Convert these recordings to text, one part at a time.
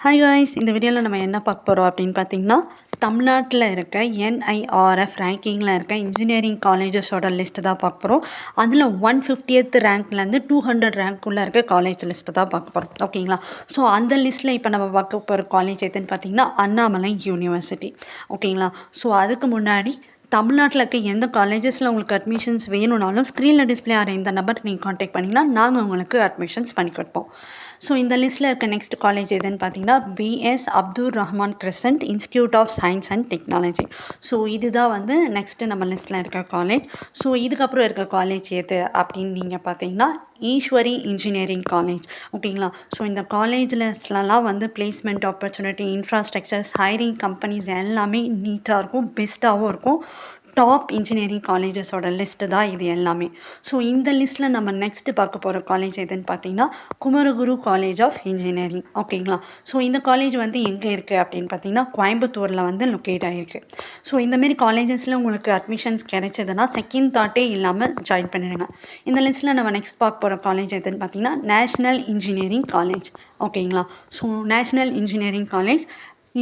Hi guys, இந்த வீடியோவில் நம்ம என்ன பார்க்க போகிறோம் அப்படின்னு பார்த்தீங்கன்னா, தமிழ்நாட்டில் இருக்க NIRF ரேங்கிங்கில் இருக்க இன்ஜினியரிங் காலேஜஸோட லிஸ்ட்டு தான் பார்க்க போகிறோம். அதில் 150th ரேங்க்லேருந்து 200 ரேங்க்குள்ளே இருக்க காலேஜ் லிஸ்ட்டு தான் பார்க்க போகிறோம். ஓகேங்களா? ஸோ அந்த லிஸ்ட்டில் இப்போ நம்ம பார்க்க போகிற காலேஜ் எதுன்னு பார்த்தீங்கன்னா அண்ணாமலை யூனிவர்சிட்டி. ஓகேங்களா? ஸோ அதுக்கு முன்னாடி தமிழ்நாட்டில் இருக்க எந்த காலேஜஸில் உங்களுக்கு அட்மிஷன்ஸ் வேணும்னாலும் ஸ்க்ரீனில் டிஸ்பிளே ஆகிற இந்த நம்பருக்கு நீங்கள் காண்டாக்ட் பண்ணிங்கன்னா நாங்கள் உங்களுக்கு அட்மிஷன்ஸ் பண்ணி கொடுப்போம். ஸோ இந்த லிஸ்ட்டில் இருக்க நெக்ஸ்ட் காலேஜ் எதுன்னு பார்த்தீங்கன்னா BS Abdul Rahman Crescent institute of science and technology. So இதுதான் வந்து நெக்ஸ்ட்டு நம்ம லிஸ்ட்டில் இருக்க காலேஜ். ஸோ இதுக்கப்புறம் இருக்க காலேஜ் எது அப்படின்னு நீங்கள் பார்த்தீங்கன்னா ஈஸ்வரி இன்ஜினியரிங் காலேஜ். ஓகேங்களா? ஸோ இந்த காலேஜ்லலாம் வந்து placement opportunity, infrastructures, hiring companies எல்லாமே நீட்டாக இருக்கும், பெஸ்ட்டாகவும் இருக்கும். டாப் இன்ஜினியரிங் காலேஜஸோட லிஸ்ட்டு தான் இது எல்லாமே. ஸோ இந்த லிஸ்ட்டில் நம்ம நெக்ஸ்ட்டு பார்க்க போகிற காலேஜ் எதுன்னு பார்த்தீங்கன்னா குமரகுரு காலேஜ் ஆஃப் இன்ஜினியரிங். ஓகேங்களா? ஸோ இந்த காலேஜ் வந்து எங்கே இருக்குது அப்படின்னு பார்த்தீங்கன்னா கோயம்புத்தூரில் வந்து லொக்கேட் ஆகிருக்கு. ஸோ இந்தமாரி காலேஜஸில் உங்களுக்கு அட்மிஷன்ஸ் கிடைச்சதுன்னா செகண்ட் தாட்டே இல்லாமல் ஜாயின் பண்ணிடுங்க. இந்த லிஸ்ட்டில் நம்ம நெக்ஸ்ட் பார்க்க போகிற காலேஜ் எதுன்னு பார்த்தீங்கன்னா நேஷ்னல் இன்ஜினியரிங் காலேஜ். ஓகேங்களா? ஸோ நேஷ்னல் இன்ஜினியரிங் காலேஜ்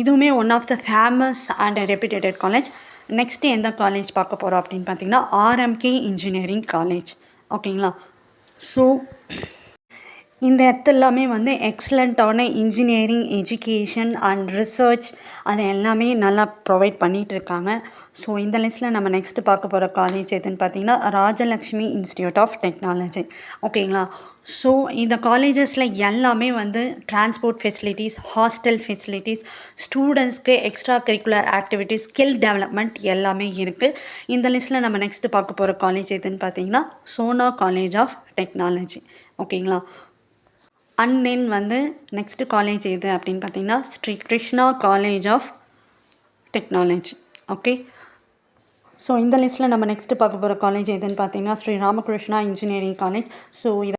இதுவுமே one of the famous and reputed college. Next எந்த காலேஜ் பார்க்க போகிறோம் அப்படின்னு பார்த்தீங்கன்னா RMK இன்ஜினியரிங் காலேஜ். ஓகேங்களா? ஸோ இந்த இடத்துலாமே வந்து எக்ஸலண்ட்டான இன்ஜினியரிங் எஜுகேஷன் அண்ட் ரிசர்ச் அது எல்லாமே நல்லா ப்ரொவைட் பண்ணிகிட்ருக்காங்க. ஸோ இந்த லிஸ்ட்டில் நம்ம நெக்ஸ்ட்டு பார்க்க போகிற காலேஜ் எதுன்னு பார்த்தீங்கன்னா ராஜலக்ஷ்மி இன்ஸ்டியூட் ஆஃப் டெக்னாலஜி. ஓகேங்களா? ஸோ இந்த காலேஜஸில் எல்லாமே வந்து டிரான்ஸ்போர்ட் ஃபெசிலிட்டிஸ், ஹாஸ்டல் ஃபெசிலிட்டிஸ், ஸ்டூடெண்ட்ஸ்க்கு extra curricular activities, skill development எல்லாமே இருக்குது. இந்த லிஸ்ட்டில் நம்ம நெக்ஸ்ட்டு பார்க்க போகிற காலேஜ் எதுன்னு பார்த்தீங்கன்னா சோனா காலேஜ் ஆஃப் டெக்னாலஜி. ஓகேங்களா? அண்ட் தென் வந்து நெக்ஸ்ட்டு காலேஜ் எது அப்படின்னு பார்த்தீங்கன்னா Sri Krishna college of technology. Okay. So இந்த லிஸ்ட்டில் நம்ம நெக்ஸ்ட்டு பார்க்க போகிற காலேஜ் எதுன்னு பார்த்தீங்கன்னா Sri Ramakrishna engineering college. So இதை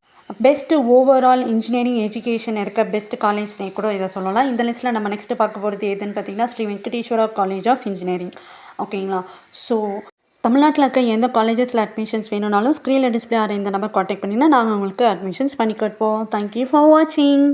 பெஸ்ட்டு ஓவரால் இன்ஜினியரிங் எஜுகேஷன் இருக்க பெஸ்ட் காலேஜ்னே கூட இதை சொல்லலாம். இந்த லிஸ்ட்டில் நம்ம நெக்ஸ்ட்டு பார்க்க போகிறது எதுன்னு பார்த்தீங்கன்னா Sri Venkateswara college of engineering. ஓகேங்களா? ஸோ தமிழ்நாட்டில் இருக்க எந்த காலேஜஸில் அட்மிஷன்ஸ் வேணும்னாலும் ஸ்க்ரீனில் டிஸ்பிளே ஆகிற இந்த நம்பர் காண்டாக்ட் பண்ணிங்கன்னா நாங்கள் உங்களுக்கு அட்மிஷன்ஸ் பண்ணி கொடுப்போம். தேங்க்யூ ஃபார் வாட்சிங்.